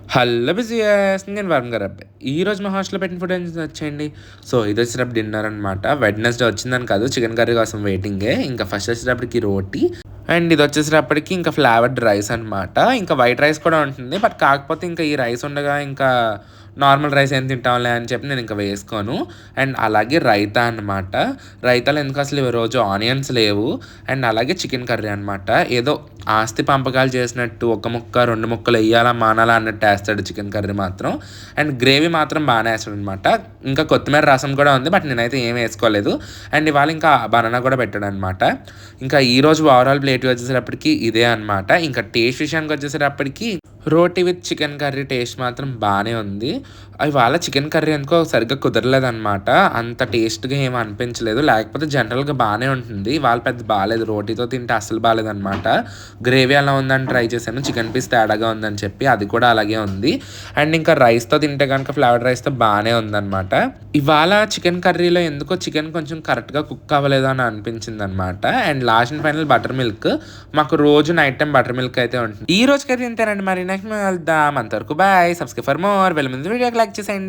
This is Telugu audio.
హలో బిజియస్ నేను వరుణ్ గారు అబ్బాయి. ఈరోజు మా హాస్టల్‌లో పెట్టిన ఫుడ్ ఏంటి వచ్చేయండి. సో, ఇదొచ్చేటప్పుడు డిన్నర్ అనమాట. వెడ్నెస్‌డే వచ్చిందని కాదు, చికెన్ కర్రీ కోసం వెయిటింగే. ఇంకా ఫస్ట్ వచ్చేటప్పటికి రోటీ అండ్ ఇదొచ్చేసేటప్పటికి ఇంకా ఫ్లేవర్డ్ రైస్ అనమాట. ఇంకా వైట్ రైస్ కూడా ఉంటుంది. బట్ కాకపోతే ఇంకా ఈ రైస్ ఉండగా ఇంకా నార్మల్ రైస్ ఏం తింటాంలే అని చెప్పి నేను ఇంకా వేసుకోను. అండ్ అలాగే రైతా అనమాట. రైతాలో ఎందుకు అసలు ఈ రోజు ఆనియన్స్ లేవు. అండ్ అలాగే చికెన్ కర్రీ అనమాట. ఏదో ఆస్తి పంపకాలు చేసినట్టు ఒక ముక్క, 2 ముక్కలు ఎయ్యాలా, మానాలా అన్నట్టు ఏస్తాడు చికెన్ కర్రీ మాత్రం. అండ్ గ్రేవీ మాత్రం బానే ఏస్తాడనమాట. ఇంకా కొత్తిమీర రసం కూడా ఉంది. బట్ నేనైతే ఏమి ఏసుకోలేదు. అండ్ ఇవాళ ఇంకా బనానా కూడా పెట్టాడనమాట. ఇంకా ఈరోజు ఓవరాల్ ప్లేట్ వచ్చేసేటప్పటికి ఇదే అనమాట. ఇంకా టేస్ట్ విషయానికి వచ్చేసేటప్పటికి రోటీ విత్ చికెన్ కర్రీ టేస్ట్ మాత్రం బానే ఉంది. ఇవాళ చికెన్ కర్రీ ఎందుకో సరిగ్గా కుదరలేదనమాట. అంత టేస్ట్‌గా ఏమి అనిపించలేదు. లేకపోతే జనరల్‌గా బానే ఉంటుంది. ఇవాళ పెద్ద బాలేదు. రోటీతో తింటే అస్సలు బాలేదనమాట. గ్రేవీ ఎలా ఉందని ట్రై చేశాను. చికెన్ పీస్ తేడాగా ఉందని చెప్పి అది కూడా అలాగే ఉంది. అండ్ ఇంకా రైస్‌తో తింటే గనుక ఫ్లేవర్డ్ రైస్‌తో బానే ఉందనమాట. ఇవాళ చికెన్ కర్రీలో ఎందుకో చికెన్ కొంచెం కరెక్ట్‌గా కుక్ అవ్వలేదు అని అనిపించిందనమాట. And last and final buttermilk. మాకు రోజు నైట్ టైమ్ బటర్ మిల్క్ అయితే ఉంటుంది. ఈ రోజుకైతే ఇంతేనండి మరి. నెక్స్ట్ కలుద్దాం. అంతవరకు బాయ్. Subscribe for more. వెళ్ళే ముందు వీడియోకి లైక్ చేసేయండి.